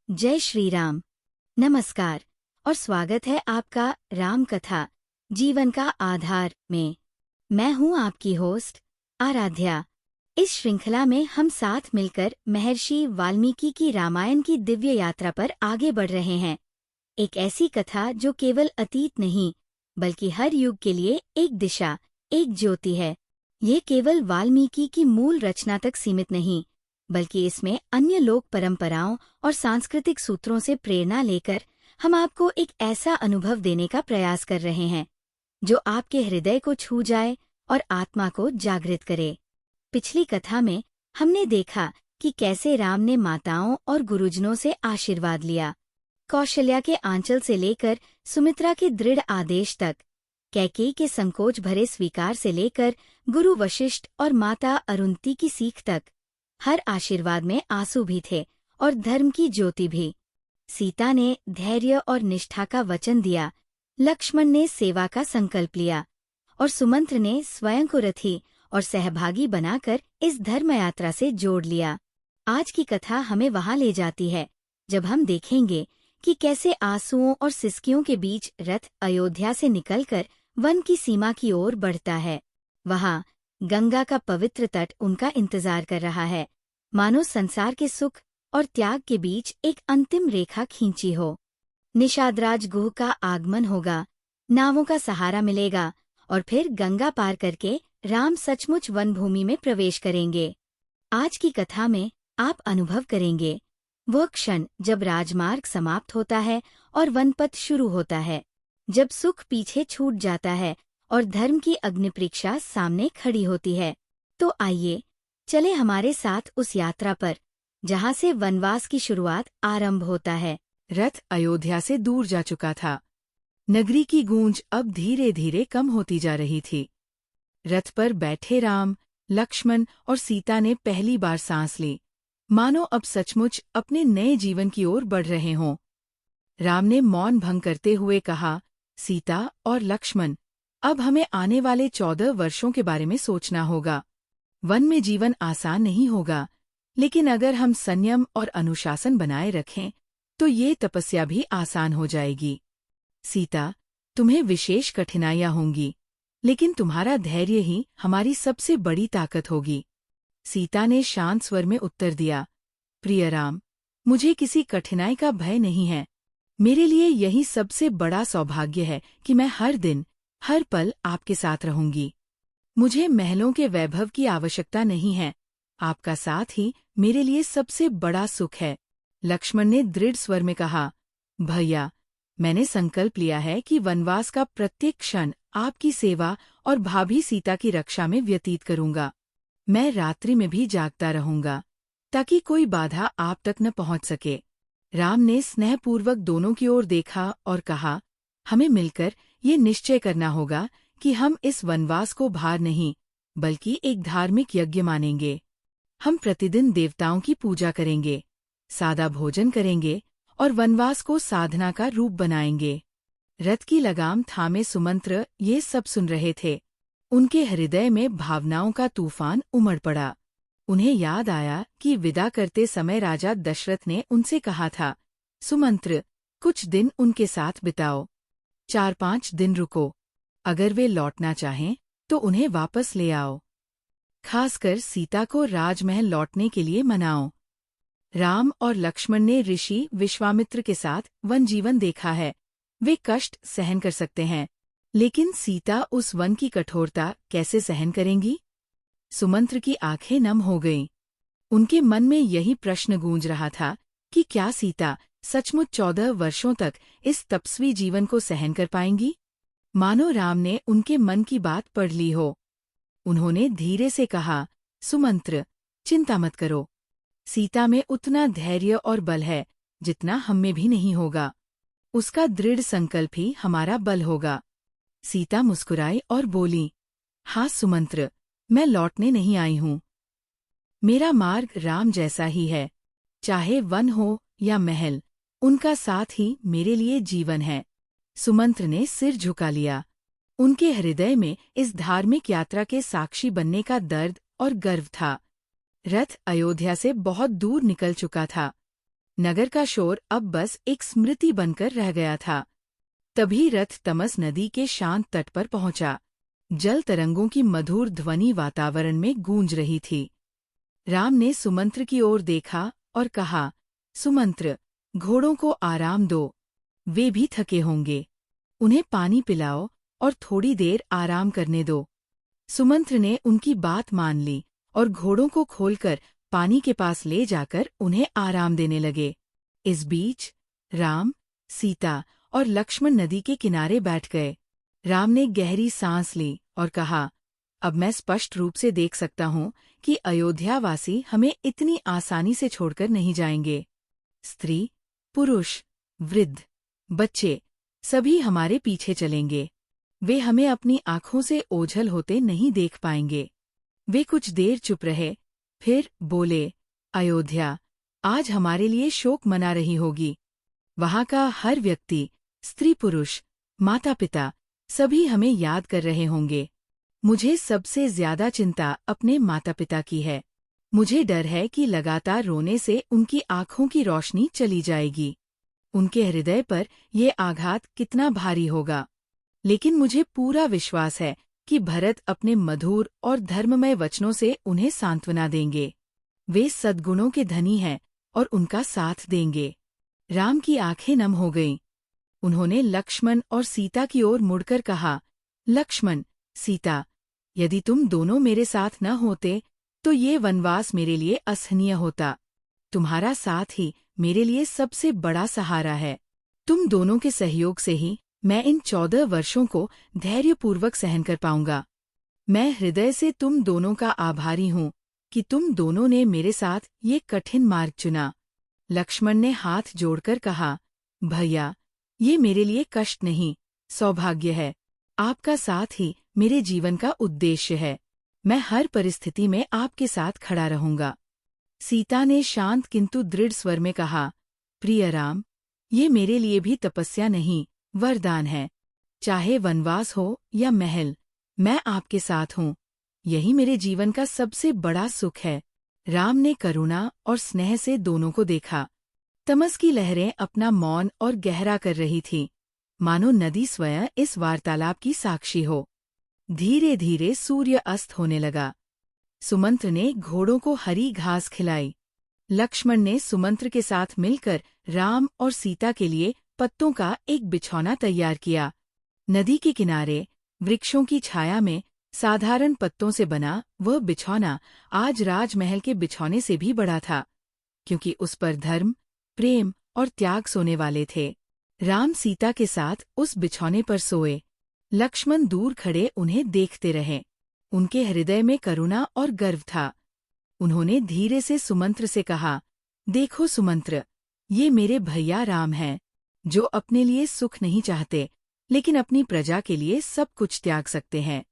जय श्री राम। नमस्कार और स्वागत है आपका राम कथा जीवन का आधार में। मैं हूं आपकी होस्ट आराध्या। इस श्रृंखला में हम साथ मिलकर महर्षि वाल्मीकि की रामायण की दिव्य यात्रा पर आगे बढ़ रहे हैं। एक ऐसी कथा जो केवल अतीत नहीं बल्कि हर युग के लिए एक दिशा, एक ज्योति है। ये केवल वाल्मीकि की मूल रचना तक सीमित नहीं बल्कि इसमें अन्य लोक परंपराओं और सांस्कृतिक सूत्रों से प्रेरणा लेकर हम आपको एक ऐसा अनुभव देने का प्रयास कर रहे हैं जो आपके हृदय को छू जाए और आत्मा को जागृत करे। पिछली कथा में हमने देखा कि कैसे राम ने माताओं और गुरुजनों से आशीर्वाद लिया, कौशल्या के आंचल से लेकर सुमित्रा के दृढ़ आदेश तक, कैकेयी के संकोच भरे स्वीकार से लेकर गुरु वशिष्ठ और माता अरुंधति की सीख तक। हर आशीर्वाद में आंसू भी थे और धर्म की ज्योति भी। सीता ने धैर्य और निष्ठा का वचन दिया, लक्ष्मण ने सेवा का संकल्प लिया और सुमंत्र ने स्वयं को रथी और सहभागी बनाकर इस धर्म यात्रा से जोड़ लिया। आज की कथा हमें वहां ले जाती है जब हम देखेंगे कि कैसे आंसुओं और सिसकियों के बीच रथ अयोध्या से निकलकर वन की सीमा की ओर बढ़ता है। वहां गंगा का पवित्र तट उनका इंतजार कर रहा है, मानो संसार के सुख और त्याग के बीच एक अंतिम रेखा खींची हो। निषादराज गुह का आगमन होगा, नावों का सहारा मिलेगा और फिर गंगा पार करके राम सचमुच वनभूमि में प्रवेश करेंगे। आज की कथा में आप अनुभव करेंगे वह क्षण जब राजमार्ग समाप्त होता है और वनपथ शुरू होता है, जब सुख पीछे छूट जाता है और धर्म की अग्निपरीक्षा सामने खड़ी होती है। तो आइए चले हमारे साथ उस यात्रा पर जहां से वनवास की शुरुआत आरंभ होता है। रथ अयोध्या से दूर जा चुका था। नगरी की गूंज अब धीरे धीरे कम होती जा रही थी। रथ पर बैठे राम, लक्ष्मण और सीता ने पहली बार सांस ली, मानो अब सचमुच अपने नए जीवन की ओर बढ़ रहे हों। राम ने मौन भंग करते हुए कहा, सीता और लक्ष्मण, अब हमें आने वाले 14 वर्षों के बारे में सोचना होगा। वन में जीवन आसान नहीं होगा, लेकिन अगर हम संयम और अनुशासन बनाए रखें तो ये तपस्या भी आसान हो जाएगी। सीता, तुम्हें विशेष कठिनाइयां होंगी, लेकिन तुम्हारा धैर्य ही हमारी सबसे बड़ी ताकत होगी। सीता ने शांत स्वर में उत्तर दिया, प्रिय राम, मुझे किसी कठिनाई का भय नहीं है। मेरे लिए यही सबसे बड़ा सौभाग्य है कि मैं हर दिन, हर पल आपके साथ रहूंगी। मुझे महलों के वैभव की आवश्यकता नहीं है, आपका साथ ही मेरे लिए सबसे बड़ा सुख है। लक्ष्मण ने दृढ़ स्वर में कहा, भैया, मैंने संकल्प लिया है कि वनवास का प्रत्येक क्षण आपकी सेवा और भाभी सीता की रक्षा में व्यतीत करूंगा। मैं रात्रि में भी जागता रहूंगा ताकि कोई बाधा आप तक न पहुंच सके। राम ने स्नेहपूर्वक दोनों की ओर देखा और कहा, हमें मिलकर ये निश्चय करना होगा कि हम इस वनवास को भार नहीं बल्कि एक धार्मिक यज्ञ मानेंगे। हम प्रतिदिन देवताओं की पूजा करेंगे, सादा भोजन करेंगे और वनवास को साधना का रूप बनाएंगे। रथ की लगाम थामे सुमंत्र ये सब सुन रहे थे। उनके हृदय में भावनाओं का तूफान उमड़ पड़ा। उन्हें याद आया कि विदा करते समय राजा दशरथ ने उनसे कहा था, सुमंत्र, कुछ दिन उनके साथ बिताओ, 4-5 दिन रुको। अगर वे लौटना चाहें तो उन्हें वापस ले आओ। खासकर सीता को राजमहल लौटने के लिए मनाओ। राम और लक्ष्मण ने ऋषि विश्वामित्र के साथ वन जीवन देखा है। वे कष्ट सहन कर सकते हैं, लेकिन सीता उस वन की कठोरता कैसे सहन करेंगी? सुमंत्र की आंखें नम हो गईं। उनके मन में यही प्रश्न गूंज रहा था कि क्या सीता सचमुच 14 वर्षों तक इस तपस्वी जीवन को सहन कर पाएंगी? मानो राम ने उनके मन की बात पढ़ ली हो। उन्होंने धीरे से कहा, सुमंत्र, चिंता मत करो। सीता में उतना धैर्य और बल है जितना हम में भी नहीं होगा। उसका दृढ़ संकल्प ही हमारा बल होगा। सीता मुस्कुराई और बोली, हाँ सुमंत्र, मैं लौटने नहीं आई हूँ। मेरा मार्ग राम जैसा ही है। चाहे वन हो या महल, उनका साथ ही मेरे लिए जीवन है। सुमंत्र ने सिर झुका लिया। उनके हृदय में इस धार्मिक यात्रा के साक्षी बनने का दर्द और गर्व था। रथ अयोध्या से बहुत दूर निकल चुका था। नगर का शोर अब बस एक स्मृति बनकर रह गया था। तभी रथ तमस नदी के शांत तट पर पहुंचा। जल तरंगों की मधुर ध्वनि वातावरण में गूंज रही थी। राम ने सुमंत्र की ओर देखा और कहा, सुमंत्र, घोड़ों को आराम दो, वे भी थके होंगे। उन्हें पानी पिलाओ और थोड़ी देर आराम करने दो। सुमंत्र ने उनकी बात मान ली और घोड़ों को खोलकर पानी के पास ले जाकर उन्हें आराम देने लगे। इस बीच राम, सीता और लक्ष्मण नदी के किनारे बैठ गए। राम ने गहरी सांस ली और कहा, अब मैं स्पष्ट रूप से देख सकता हूँ कि अयोध्यावासी हमें इतनी आसानी से छोड़कर नहीं जाएंगे। स्त्री, पुरुष, वृद्ध, बच्चे सभी हमारे पीछे चलेंगे। वे हमें अपनी आंखों से ओझल होते नहीं देख पाएंगे। वे कुछ देर चुप रहे, फिर बोले, अयोध्या आज हमारे लिए शोक मना रही होगी। वहां का हर व्यक्ति, स्त्री पुरुष, माता पिता सभी हमें याद कर रहे होंगे। मुझे सबसे ज्यादा चिंता अपने माता पिता की है। मुझे डर है कि लगातार रोने से उनकी आंखों की रोशनी चली जाएगी। उनके हृदय पर ये आघात कितना भारी होगा। लेकिन मुझे पूरा विश्वास है कि भरत अपने मधुर और धर्ममय वचनों से उन्हें सांत्वना देंगे। वे सद्गुणों के धनी हैं और उनका साथ देंगे। राम की आंखें नम हो गईं। उन्होंने लक्ष्मण और सीता की ओर मुड़कर कहा, लक्ष्मण, सीता, यदि तुम दोनों मेरे साथ न होते तो ये वनवास मेरे लिए असहनीय होता। तुम्हारा साथ ही मेरे लिए सबसे बड़ा सहारा है। तुम दोनों के सहयोग से ही मैं इन 14 वर्षों को धैर्यपूर्वक सहन कर पाऊंगा। मैं हृदय से तुम दोनों का आभारी हूँ कि तुम दोनों ने मेरे साथ ये कठिन मार्ग चुना। लक्ष्मण ने हाथ जोड़कर कहा, भैया, ये मेरे लिए कष्ट नहीं, सौभाग्य है। आपका साथ ही मेरे जीवन का उद्देश्य है। मैं हर परिस्थिति में आपके साथ खड़ा रहूंगा। सीता ने शांत किंतु दृढ़ स्वर में कहा, प्रिय राम, ये मेरे लिए भी तपस्या नहीं, वरदान है। चाहे वनवास हो या महल, मैं आपके साथ हूँ। यही मेरे जीवन का सबसे बड़ा सुख है। राम ने करुणा और स्नेह से दोनों को देखा। तमस की लहरें अपना मौन और गहरा कर रही थीं, मानो नदी स्वयं इस वार्तालाप की साक्षी हो। धीरे धीरे सूर्य अस्त होने लगा। सुमंत्र ने घोड़ों को हरी घास खिलाई। लक्ष्मण ने सुमंत्र के साथ मिलकर राम और सीता के लिए पत्तों का एक बिछौना तैयार किया। नदी के किनारे वृक्षों की छाया में साधारण पत्तों से बना वह बिछौना आज राजमहल के बिछौने से भी बड़ा था, क्योंकि उस पर धर्म, प्रेम और त्याग सोने वाले थे। राम सीता के साथ उस बिछौने पर सोए। लक्ष्मण दूर खड़े उन्हें देखते रहे। उनके हृदय में करुणा और गर्व था। उन्होंने धीरे से सुमंत्र से कहा, देखो सुमंत्र, ये मेरे भैया राम हैं, जो अपने लिए सुख नहीं चाहते, लेकिन अपनी प्रजा के लिए सब कुछ त्याग सकते हैं।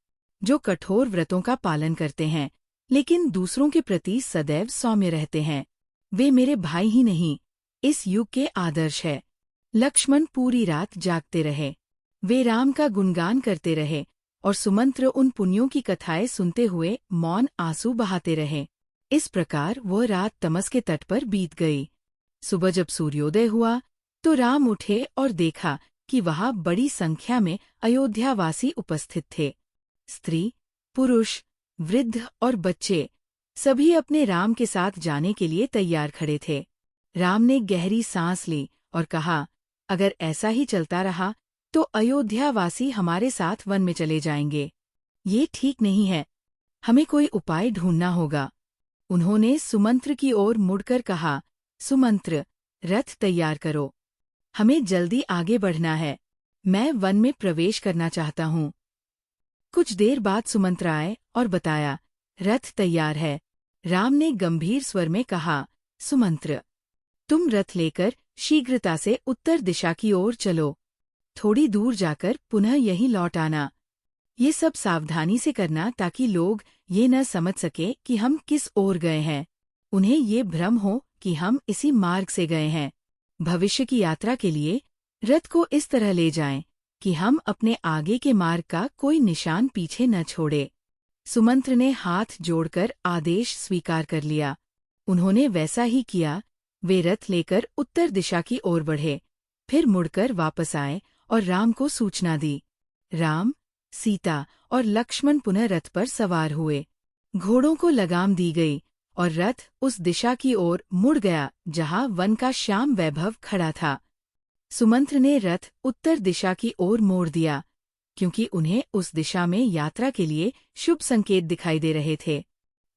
जो कठोर व्रतों का पालन करते हैं, लेकिन दूसरों के प्रति सदैव सौम्य रहते हैं। वे मेरे भाई ही नहीं, इस युग के आदर्श है। लक्ष्मण पूरी रात जागते रहे। वे राम का गुणगान करते रहे और सुमंत्र उन पुण्यों की कथाएं सुनते हुए मौन आंसू बहाते रहे। इस प्रकार वह रात तमस के तट पर बीत गई। सुबह जब सूर्योदय हुआ तो राम उठे और देखा कि वहां बड़ी संख्या में अयोध्यावासी उपस्थित थे। स्त्री, पुरुष, वृद्ध और बच्चे सभी अपने राम के साथ जाने के लिए तैयार खड़े थे। राम ने गहरी सांस ली और कहा, अगर ऐसा ही चलता रहा तो अयोध्यावासी हमारे साथ वन में चले जाएंगे। ये ठीक नहीं है, हमें कोई उपाय ढूंढना होगा। उन्होंने सुमंत्र की ओर मुड़कर कहा, सुमंत्र, रथ तैयार करो, हमें जल्दी आगे बढ़ना है। मैं वन में प्रवेश करना चाहता हूँ। कुछ देर बाद सुमंत्र आए और बताया, रथ तैयार है। राम ने गंभीर स्वर में कहा, सुमंत्र, तुम रथ लेकर शीघ्रता से उत्तर दिशा की ओर चलो। थोड़ी दूर जाकर पुनः यहीं लौट आना। ये सब सावधानी से करना ताकि लोग ये न समझ सके कि हम किस ओर गए हैं। उन्हें ये भ्रम हो कि हम इसी मार्ग से गए हैं। भविष्य की यात्रा के लिए रथ को इस तरह ले जाएं कि हम अपने आगे के मार्ग का कोई निशान पीछे न छोड़े। सुमंत्र ने हाथ जोड़कर आदेश स्वीकार कर लिया। उन्होंने वैसा ही किया वे रथ लेकर उत्तर दिशा की ओर बढ़े, फिर मुड़कर वापस आए और राम को सूचना दी। राम, सीता और लक्ष्मण पुनः रथ पर सवार हुए। घोड़ों को लगाम दी गई और रथ उस दिशा की ओर मुड़ गया जहां वन का श्याम वैभव खड़ा था। सुमंत्र ने रथ उत्तर दिशा की ओर मोड़ दिया, क्योंकि उन्हें उस दिशा में यात्रा के लिए शुभ संकेत दिखाई दे रहे थे।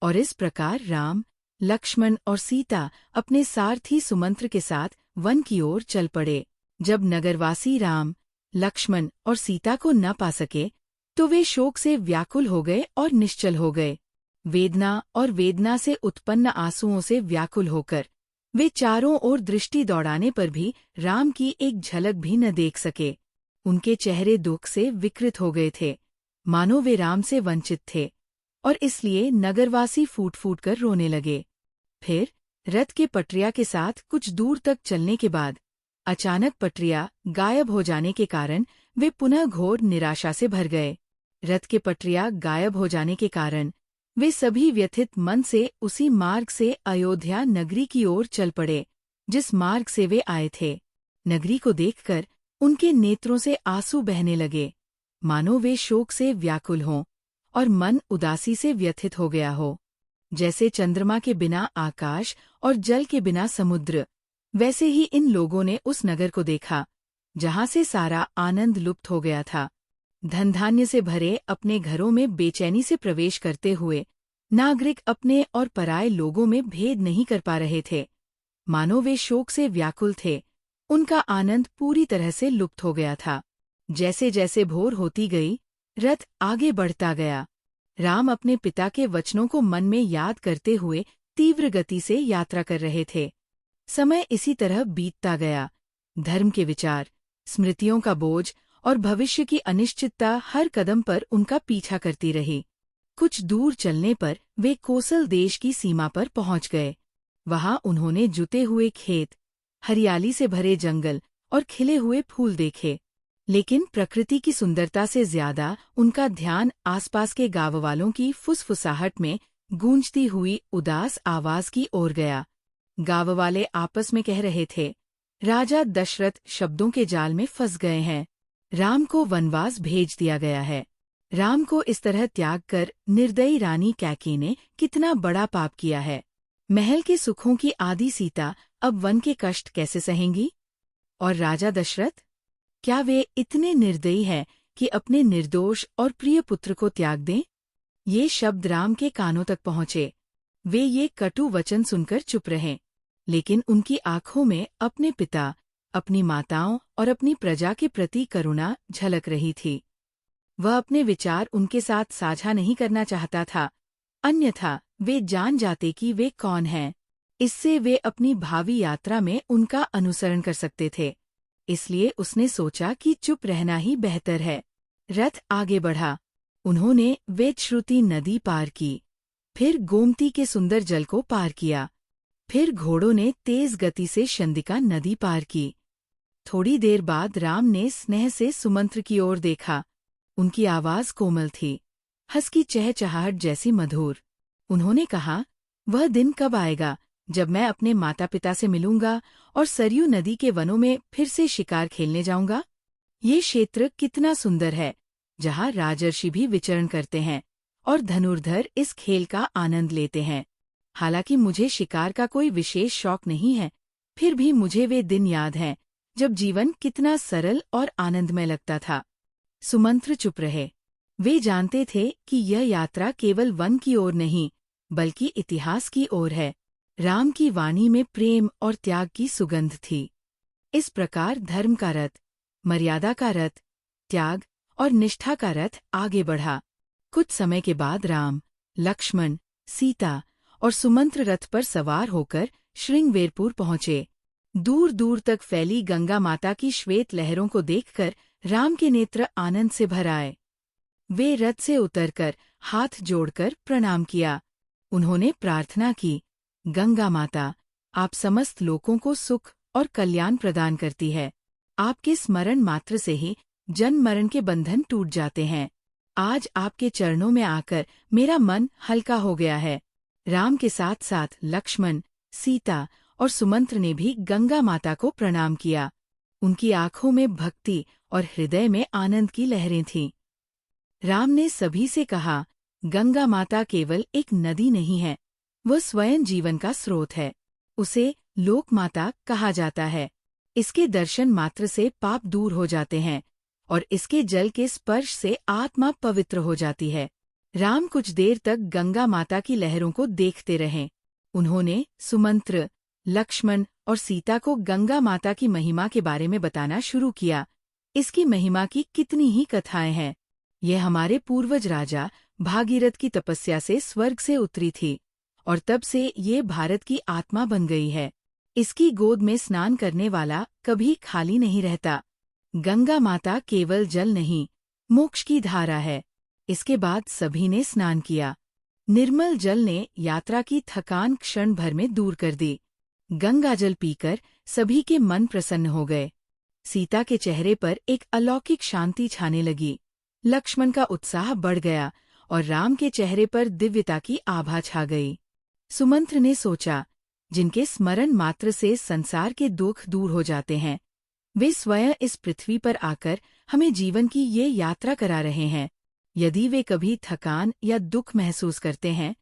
और इस प्रकार राम, लक्ष्मण और सीता अपने सारथी सुमंत्र के साथ वन की ओर चल पड़े। जब नगरवासी राम, लक्ष्मण और सीता को न पा सके तो वे शोक से व्याकुल हो गए और निश्चल हो गए। वेदना से उत्पन्न आंसुओं से व्याकुल होकर वे चारों ओर दृष्टि दौड़ाने पर भी राम की एक झलक भी न देख सके। उनके चेहरे दुख से विकृत हो गए थे, मानो वे राम से वंचित थे, और इसलिए नगरवासी फूट फूट कर रोने लगे। फिर रथ के पटरिया के साथ कुछ दूर तक चलने के बाद अचानक पटरिया गायब हो जाने के कारण वे पुनः घोर निराशा से भर गए। रथ के पटरिया गायब हो जाने के कारण वे सभी व्यथित मन से उसी मार्ग से अयोध्या नगरी की ओर चल पड़े जिस मार्ग से वे आए थे। नगरी को देखकर उनके नेत्रों से आंसू बहने लगे, मानो वे शोक से व्याकुल हों और मन उदासी से व्यथित हो गया हो। जैसे चंद्रमा के बिना आकाश और जल के बिना समुद्र, वैसे ही इन लोगों ने उस नगर को देखा जहां से सारा आनंद लुप्त हो गया था। धन धान्य से भरे अपने घरों में बेचैनी से प्रवेश करते हुए नागरिक अपने और पराये लोगों में भेद नहीं कर पा रहे थे, मानो वे शोक से व्याकुल थे। उनका आनंद पूरी तरह से लुप्त हो गया था। जैसे जैसे भोर होती गई, रथ आगे बढ़ता गया। राम अपने पिता के वचनों को मन में याद करते हुए तीव्र गति से यात्रा कर रहे थे। समय इसी तरह बीतता गया। धर्म के विचार, स्मृतियों का बोझ और भविष्य की अनिश्चितता हर कदम पर उनका पीछा करती रही। कुछ दूर चलने पर वे कोसल देश की सीमा पर पहुंच गए। वहां उन्होंने जुते हुए खेत, हरियाली से भरे जंगल और खिले हुए फूल देखे, लेकिन प्रकृति की सुंदरता से ज्यादा उनका ध्यान आसपास के गांव वालों की फुसफुसाहट में गूंजती हुई उदास आवाज की ओर गया। गांव वाले आपस में कह रहे थे, राजा दशरथ शब्दों के जाल में फंस गए हैं। राम को वनवास भेज दिया गया है। राम को इस तरह त्याग कर निर्दयी रानी कैकेयी ने कितना बड़ा पाप किया है। महल के सुखों की आदि सीता अब वन के कष्ट कैसे सहेंगी? और राजा दशरथ, क्या वे इतने निर्दयी हैं कि अपने निर्दोष और प्रिय पुत्र को त्याग दें? ये शब्द राम के कानों तक पहुंचे। वे ये कटु वचन सुनकर चुप रहे, लेकिन उनकी आंखों में अपने पिता, अपनी माताओं और अपनी प्रजा के प्रति करुणा झलक रही थी। वह अपने विचार उनके साथ साझा नहीं करना चाहता था, अन्यथा वे जान जाते कि वे कौन हैं। इससे वे अपनी भावी यात्रा में उनका अनुसरण कर सकते थे। इसलिए उसने सोचा कि चुप रहना ही बेहतर है। रथ आगे बढ़ा। उन्होंने वेदश्रुति नदी पार की, फिर गोमती के सुंदर जल को पार किया, फिर घोड़ों ने तेज गति से शंदिका नदी पार की। थोड़ी देर बाद राम ने स्नेह से सुमंत्र की ओर देखा। उनकी आवाज कोमल थी, हंस की चहचहाहट जैसी मधुर। उन्होंने कहा, वह दिन कब आएगा जब मैं अपने माता पिता से मिलूंगा और सरयू नदी के वनों में फिर से शिकार खेलने जाऊंगा? ये क्षेत्र कितना सुंदर है, जहाँ राजर्षि भी विचरण करते हैं और धनुर्धर इस खेल का आनंद लेते हैं। हालांकि मुझे शिकार का कोई विशेष शौक नहीं है, फिर भी मुझे वे दिन याद हैं जब जीवन कितना सरल और आनंदमय लगता था। सुमंत्र चुप रहे। वे जानते थे कि यह यात्रा केवल वन की ओर नहीं, बल्कि इतिहास की ओर है। राम की वाणी में प्रेम और त्याग की सुगंध थी। इस प्रकार धर्म का रथ, मर्यादा का रथ, त्याग और निष्ठा का रथ आगे बढ़ा। कुछ समय के बाद राम, लक्ष्मण, सीता और सुमंत्र रथ पर सवार होकर श्रृंगवेरपुर पहुंचे। दूर दूर तक फैली गंगा माता की श्वेत लहरों को देखकर राम के नेत्र आनंद से भर आए। वे रथ से उतरकर हाथ जोड़कर प्रणाम किया। उन्होंने प्रार्थना की, गंगा माता, आप समस्त लोगों को सुख और कल्याण प्रदान करती है। आपके स्मरण मात्र से ही जन्म मरण के बंधन टूट जाते हैं। आज आपके चरणों में आकर मेरा मन हल्का हो गया है। राम के साथ साथ लक्ष्मण, सीता और सुमंत्र ने भी गंगा माता को प्रणाम किया। उनकी आंखों में भक्ति और हृदय में आनंद की लहरें थीं। राम ने सभी से कहा, गंगा माता केवल एक नदी नहीं है, वह स्वयं जीवन का स्रोत है। उसे लोक माता कहा जाता है। इसके दर्शन मात्र से पाप दूर हो जाते हैं और इसके जल के स्पर्श से आत्मा पवित्र हो जाती है। राम कुछ देर तक गंगा माता की लहरों को देखते रहे। उन्होंने सुमंत्र, लक्ष्मण और सीता को गंगा माता की महिमा के बारे में बताना शुरू किया। इसकी महिमा की कितनी ही कथाएं हैं। यह हमारे पूर्वज राजा भागीरथ की तपस्या से स्वर्ग से उतरी थी और तब से ये भारत की आत्मा बन गई है। इसकी गोद में स्नान करने वाला कभी खाली नहीं रहता। गंगा माता केवल जल नहीं, मोक्ष की धारा है। इसके बाद सभी ने स्नान किया। निर्मल जल ने यात्रा की थकान क्षण भर में दूर कर दी। गंगा जल पीकर सभी के मन प्रसन्न हो गए। सीता के चेहरे पर एक अलौकिक शांति छाने लगी। लक्ष्मण का उत्साह बढ़ गया और राम के चेहरे पर दिव्यता की आभा छा गई। सुमंत्र ने सोचा, जिनके स्मरण मात्र से संसार के दुख दूर हो जाते हैं, वे स्वयं इस पृथ्वी पर आकर हमें जीवन की ये यात्रा करा रहे हैं। यदि वे कभी थकान या दुख महसूस करते हैं,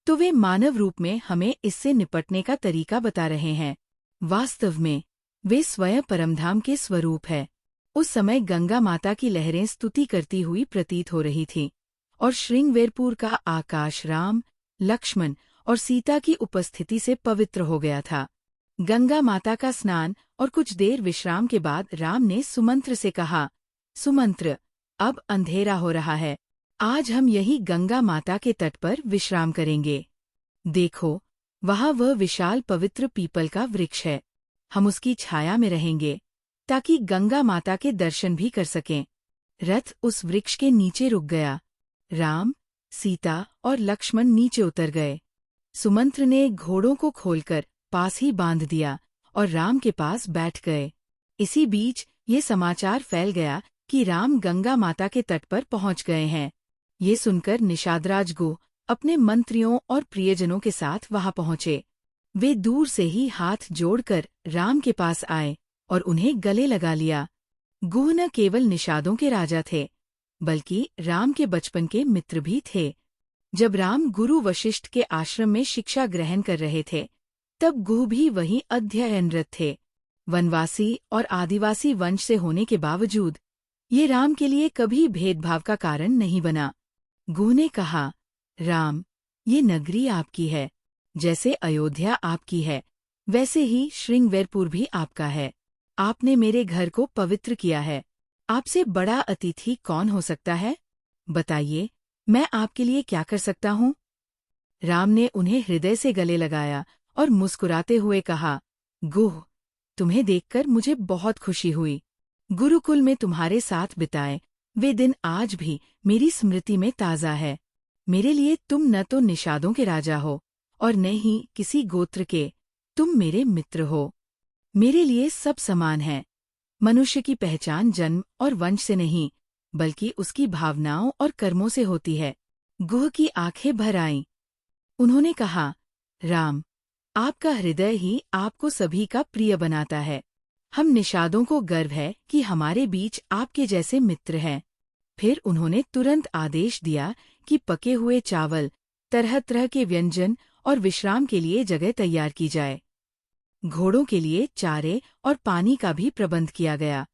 तो वे मानव रूप में हमें इससे निपटने का तरीका बता रहे हैं। वास्तव में वे स्वयं परमधाम के स्वरूप है। उस समय गंगा माता की लहरें स्तुति करती हुई प्रतीत हो रही थीं और श्रृंगवेरपुर का आकाश राम, लक्ष्मण और सीता की उपस्थिति से पवित्र हो गया था। गंगा माता का स्नान और कुछ देर विश्राम के बाद राम ने सुमंत्र से कहा, सुमंत्र, अब अंधेरा हो रहा है। आज हम यही गंगा माता के तट पर विश्राम करेंगे। देखो, वहाँ वह विशाल पवित्र पीपल का वृक्ष है। हम उसकी छाया में रहेंगे ताकि गंगा माता के दर्शन भी कर सकें। रथ उस वृक्ष के नीचे रुक गया। राम, सीता और लक्ष्मण नीचे उतर गए। सुमंत्र ने घोड़ों को खोलकर पास ही बांध दिया और राम के पास बैठ गए। इसी बीच ये समाचार फैल गया कि राम गंगा माता के तट पर पहुंच गए हैं। ये सुनकर निषादराज गो अपने मंत्रियों और प्रियजनों के साथ वहां पहुंचे। वे दूर से ही हाथ जोड़कर राम के पास आए और उन्हें गले लगा लिया। गुह न केवल निषादों के राजा थे, बल्कि राम के बचपन के मित्र भी थे। जब राम गुरु वशिष्ठ के आश्रम में शिक्षा ग्रहण कर रहे थे, तब गुह भी वहीं अध्ययनरत थे। वनवासी और आदिवासी वंश से होने के बावजूद ये राम के लिए कभी भेदभाव का कारण नहीं बना। गुह ने कहा, राम, ये नगरी आपकी है। जैसे अयोध्या आपकी है, वैसे ही श्रृंगवेरपुर भी आपका है। आपने मेरे घर को पवित्र किया है। आपसे बड़ा अतिथि कौन हो सकता है? बताइए, मैं आपके लिए क्या कर सकता हूँ? राम ने उन्हें हृदय से गले लगाया और मुस्कुराते हुए कहा, गुह, तुम्हें देखकर मुझे बहुत खुशी हुई। गुरुकुल में तुम्हारे साथ बिताए वे दिन आज भी मेरी स्मृति में ताज़ा है। मेरे लिए तुम न तो निषादों के राजा हो और न ही किसी गोत्र के, तुम मेरे मित्र हो। मेरे लिए सब समान है। मनुष्य की पहचान जन्म और वंश से नहीं, बल्कि उसकी भावनाओं और कर्मों से होती है। गुह की आंखें भर आईं। उन्होंने कहा, राम, आपका हृदय ही आपको सभी का प्रिय बनाता है। हम निषादों को गर्व है कि हमारे बीच आपके जैसे मित्र हैं। फिर उन्होंने तुरंत आदेश दिया कि पके हुए चावल, तरह तरह के व्यंजन और विश्राम के लिए जगह तैयार की जाए। घोड़ों के लिए चारे और पानी का भी प्रबंध किया गया।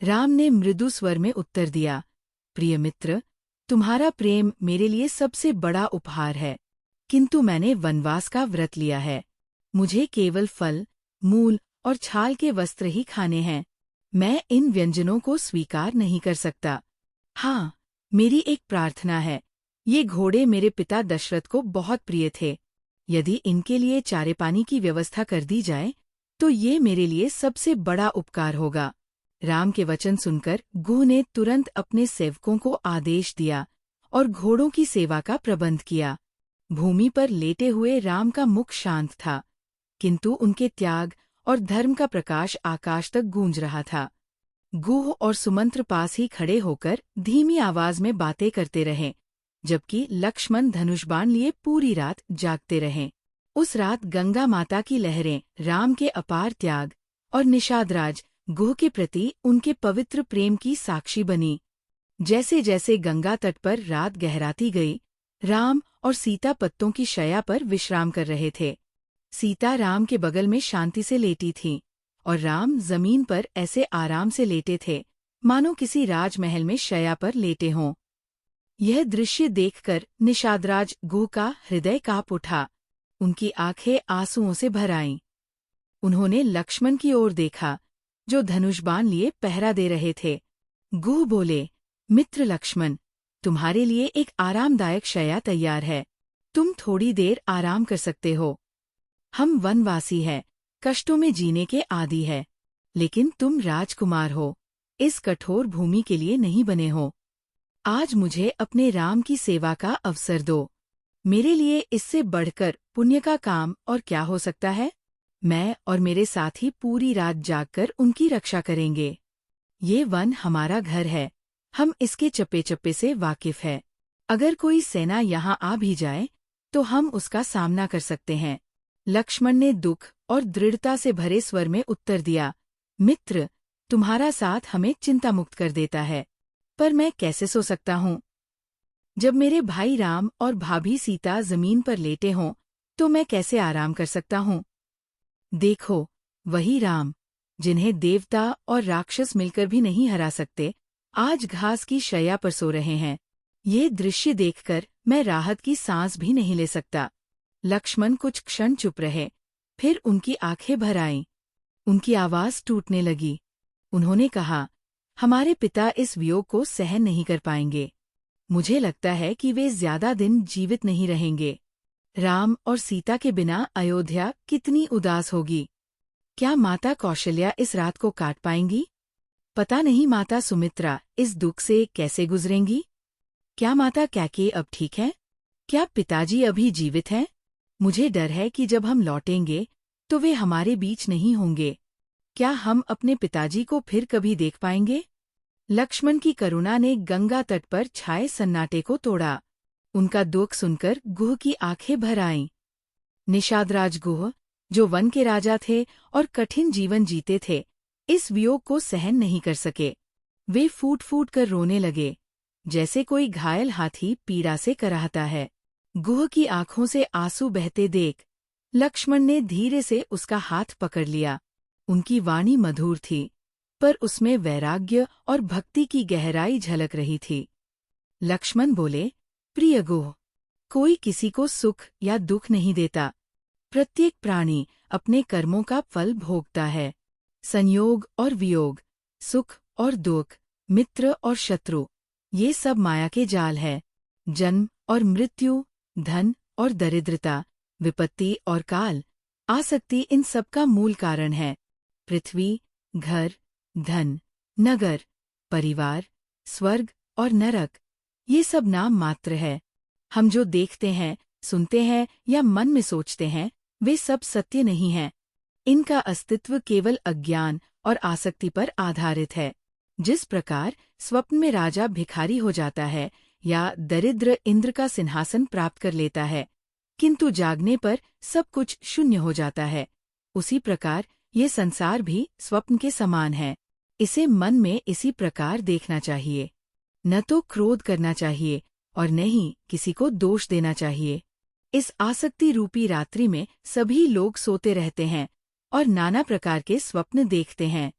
राम ने मृदु स्वर में उत्तर दिया, प्रिय मित्र, तुम्हारा प्रेम मेरे लिए सबसे बड़ा उपहार है, किंतु मैंने वनवास का व्रत लिया है। मुझे केवल फल, मूल और छाल के वस्त्र ही खाने हैं। मैं इन व्यंजनों को स्वीकार नहीं कर सकता। हाँ, मेरी एक प्रार्थना है। ये घोड़े मेरे पिता दशरथ को बहुत प्रिय थे। यदि इनके लिए चारे पानी की व्यवस्था कर दी जाए, तो ये मेरे लिए सबसे बड़ा उपकार होगा। राम के वचन सुनकर गुह ने तुरंत अपने सेवकों को आदेश दिया और घोड़ों की सेवा का प्रबंध किया। भूमि पर लेटे हुए राम का मुख शांत था, किंतु उनके त्याग और धर्म का प्रकाश आकाश तक गूंज रहा था। गुह और सुमंत्र पास ही खड़े होकर धीमी आवाज में बातें करते रहे, जबकि लक्ष्मण धनुष बाण लिए पूरी रात जागते रहे। उस रात गंगा माता की लहरें राम के अपार त्याग और निषादराज गुह के प्रति उनके पवित्र प्रेम की साक्षी बनी। जैसे जैसे गंगा तट पर रात गहराती गई, राम और सीता पत्तों की शैया पर विश्राम कर रहे थे। सीता राम के बगल में शांति से लेटी थीं और राम जमीन पर ऐसे आराम से लेटे थे मानो किसी राजमहल में शैया पर लेटे हों। यह दृश्य देखकर निषादराज गुह का हृदय काँप उठा। उनकी आंखें आंसुओं से भर आईं। उन्होंने लक्ष्मण की ओर देखा, जो धनुष बाण लिए पहरा दे रहे थे। गुह बोले, मित्र लक्ष्मण, तुम्हारे लिए एक आरामदायक शैया तैयार है। तुम थोड़ी देर आराम कर सकते हो। हम वनवासी हैं, कष्टों में जीने के आदी है, लेकिन तुम राजकुमार हो, इस कठोर भूमि के लिए नहीं बने हो। आज मुझे अपने राम की सेवा का अवसर दो। मेरे लिए इससे बढ़कर पुण्य का काम और क्या हो सकता है। मैं और मेरे साथी पूरी रात जागकर उनकी रक्षा करेंगे। ये वन हमारा घर है, हम इसके चप्पे चप्पे से वाकिफ है। अगर कोई सेना यहाँ आ भी जाए तो हम उसका सामना कर सकते हैं। लक्ष्मण ने दुख और दृढ़ता से भरे स्वर में उत्तर दिया, मित्र, तुम्हारा साथ हमें चिंता मुक्त कर देता है, पर मैं कैसे सो सकता हूँ? जब मेरे भाई राम और भाभी सीता जमीन पर लेटे हों तो मैं कैसे आराम कर सकता हूँ? देखो, वही राम, जिन्हें देवता और राक्षस मिलकर भी नहीं हरा सकते, आज घास की शैया पर सो रहे हैं। ये दृश्य देखकर मैं राहत की सांस भी नहीं ले सकता। लक्ष्मण कुछ क्षण चुप रहे, फिर उनकी आंखें भर आईं। उनकी आवाज टूटने लगी। उन्होंने कहा, हमारे पिता इस वियोग को सहन नहीं कर पाएंगे। मुझे लगता है कि वे ज्यादा दिन जीवित नहीं रहेंगे। राम और सीता के बिना अयोध्या कितनी उदास होगी। क्या माता कौशल्या इस रात को काट पाएंगी? पता नहीं माता सुमित्रा इस दुख से कैसे गुजरेंगी। क्या माता कैकेयी अब ठीक है? क्या पिताजी अभी जीवित हैं? मुझे डर है कि जब हम लौटेंगे तो वे हमारे बीच नहीं होंगे। क्या हम अपने पिताजी को फिर कभी देख पाएंगे? लक्ष्मण की करुणा ने गंगा तट पर छाए सन्नाटे को तोड़ा। उनका दुख सुनकर गुह की आंखें भर आईं। निषादराज गुह, जो वन के राजा थे और कठिन जीवन जीते थे, इस वियोग को सहन नहीं कर सके। वे फूट फूट कर रोने लगे, जैसे कोई घायल हाथी पीड़ा से कराहता है। गुह की आंखों से आंसू बहते देख लक्ष्मण ने धीरे से उसका हाथ पकड़ लिया। उनकी वाणी मधुर थी, पर उसमें वैराग्य और भक्ति की गहराई झलक रही थी। लक्ष्मण बोले, प्रिय गुह, कोई किसी को सुख या दुख नहीं देता। प्रत्येक प्राणी अपने कर्मों का फल भोगता है। संयोग और वियोग, सुख और दुख, मित्र और शत्रु, ये सब माया के जाल है। जन्म और मृत्यु, धन और दरिद्रता, विपत्ति और काल, आसक्ति इन सब का मूल कारण है। पृथ्वी, घर, धन, नगर, परिवार, स्वर्ग और नरक, ये सब नाम मात्र है। हम जो देखते हैं, सुनते हैं या मन में सोचते हैं, वे सब सत्य नहीं हैं। इनका अस्तित्व केवल अज्ञान और आसक्ति पर आधारित है। जिस प्रकार स्वप्न में राजा भिखारी हो जाता है या दरिद्र इंद्र का सिंहासन प्राप्त कर लेता है, किंतु जागने पर सब कुछ शून्य हो जाता है, उसी प्रकार ये संसार भी स्वप्न के समान है। इसे मन में इसी प्रकार देखना चाहिए। न तो क्रोध करना चाहिए और न ही किसी को दोष देना चाहिए। इस आसक्ति रूपी रात्रि में सभी लोग सोते रहते हैं और नाना प्रकार के स्वप्न देखते हैं,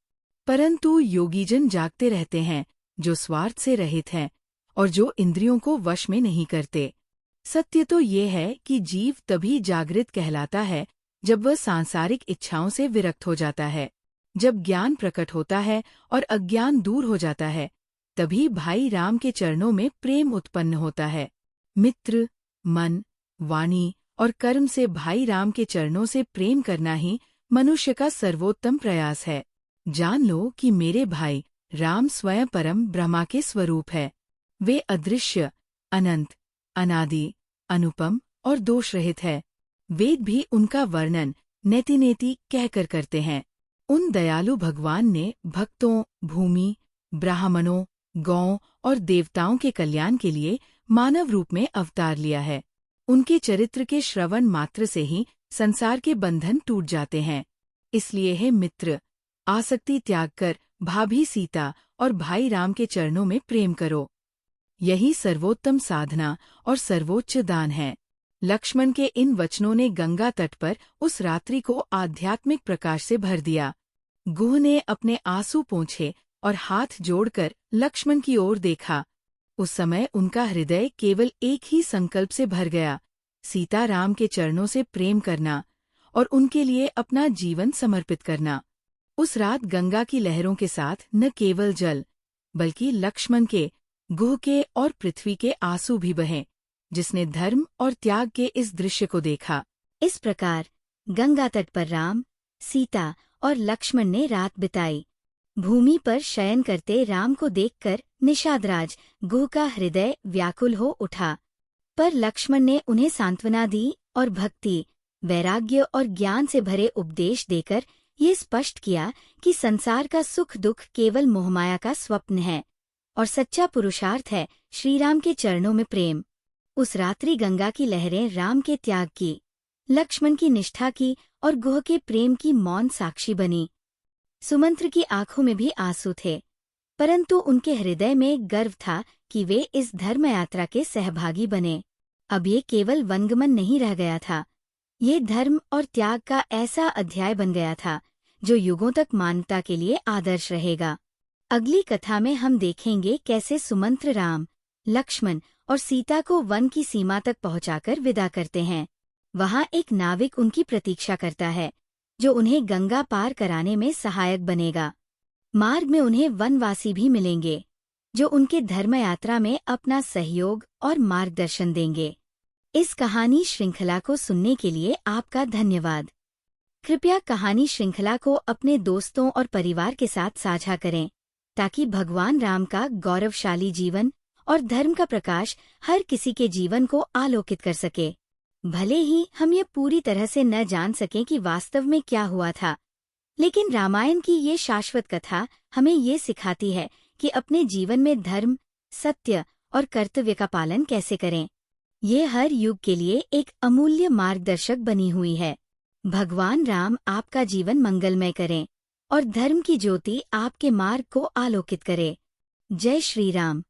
परंतु योगीजन जागते रहते हैं, जो स्वार्थ से रहित हैं और जो इंद्रियों को वश में नहीं करते। सत्य तो ये है कि जीव तभी जागृत कहलाता है जब वह सांसारिक इच्छाओं से विरक्त हो जाता है। जब ज्ञान प्रकट होता है और अज्ञान दूर हो जाता है, तभी भाई राम के चरणों में प्रेम उत्पन्न होता है। मित्र, मन, वाणी और कर्म से भाई राम के चरणों से प्रेम करना ही मनुष्य का सर्वोत्तम प्रयास है। जान लो कि मेरे भाई राम स्वयं परम ब्रह्मा के स्वरूप है। वे अदृश्य, अनंत, अनादि, अनुपम और दोष रहित है। वेद भी उनका वर्णन नेति नेति कहकर करते हैं। उन दयालु भगवान ने भक्तों, भूमि, ब्राह्मणों, गौओं और देवताओं के कल्याण के लिए मानव रूप में अवतार लिया है। उनके चरित्र के श्रवण मात्र से ही संसार के बंधन टूट जाते हैं। इसलिए हे मित्र, आसक्ति त्याग कर भाभी सीता और भाई राम के चरणों में प्रेम करो। यही सर्वोत्तम साधना और सर्वोच्च दान है। लक्ष्मण के इन वचनों ने गंगा तट पर उस रात्रि को आध्यात्मिक प्रकाश से भर दिया। गुह ने अपने आंसू पोंछे और हाथ जोड़कर लक्ष्मण की ओर देखा। उस समय उनका हृदय केवल एक ही संकल्प से भर गया, सीता राम के चरणों से प्रेम करना और उनके लिए अपना जीवन समर्पित करना। उस रात गंगा की लहरों के साथ न केवल जल, बल्कि लक्ष्मण के, गुह के और पृथ्वी के आंसू भी बहे, जिसने धर्म और त्याग के इस दृश्य को देखा। इस प्रकार गंगा तट पर राम, सीता और लक्ष्मण ने रात बिताई। भूमि पर शयन करते राम को देखकर निषादराज गुह का हृदय व्याकुल हो उठा, पर लक्ष्मण ने उन्हें सांत्वना दी और भक्ति, वैराग्य और ज्ञान से भरे उपदेश देकर ये स्पष्ट किया कि संसार का सुख दुख केवल मोहमाया का स्वप्न है और सच्चा पुरुषार्थ है श्रीराम के चरणों में प्रेम। उस रात्रि गंगा की लहरें राम के त्याग की, लक्ष्मण की निष्ठा की और गुह के प्रेम की मौन साक्षी बनी। सुमंत्र की आंखों में भी आंसू थे, परंतु उनके हृदय में गर्व था कि वे इस धर्म यात्रा के सहभागी बने। अब ये केवल वंगमन नहीं रह गया था, ये धर्म और त्याग का ऐसा अध्याय बन गया था जो युगों तक मानवता के लिए आदर्श रहेगा। अगली कथा में हम देखेंगे कैसे सुमंत्र राम, लक्ष्मण और सीता को वन की सीमा तक पहुंचाकर विदा करते हैं। वहां एक नाविक उनकी प्रतीक्षा करता है, जो उन्हें गंगा पार कराने में सहायक बनेगा। मार्ग में उन्हें वनवासी भी मिलेंगे, जो उनके धर्म यात्रा में अपना सहयोग और मार्गदर्शन देंगे। इस कहानी श्रृंखला को सुनने के लिए आपका धन्यवाद। कृपया कहानी श्रृंखला को अपने दोस्तों और परिवार के साथ साझा करें, ताकि भगवान राम का गौरवशाली जीवन और धर्म का प्रकाश हर किसी के जीवन को आलोकित कर सके। भले ही हम ये पूरी तरह से न जान सकें कि वास्तव में क्या हुआ था, लेकिन रामायण की ये शाश्वत कथा हमें ये सिखाती है कि अपने जीवन में धर्म, सत्य और कर्तव्य का पालन कैसे करें। ये हर युग के लिए एक अमूल्य मार्गदर्शक बनी हुई है। भगवान राम आपका जीवन मंगलमय करें और धर्म की ज्योति आपके मार्ग को आलोकित करे। जय श्री राम।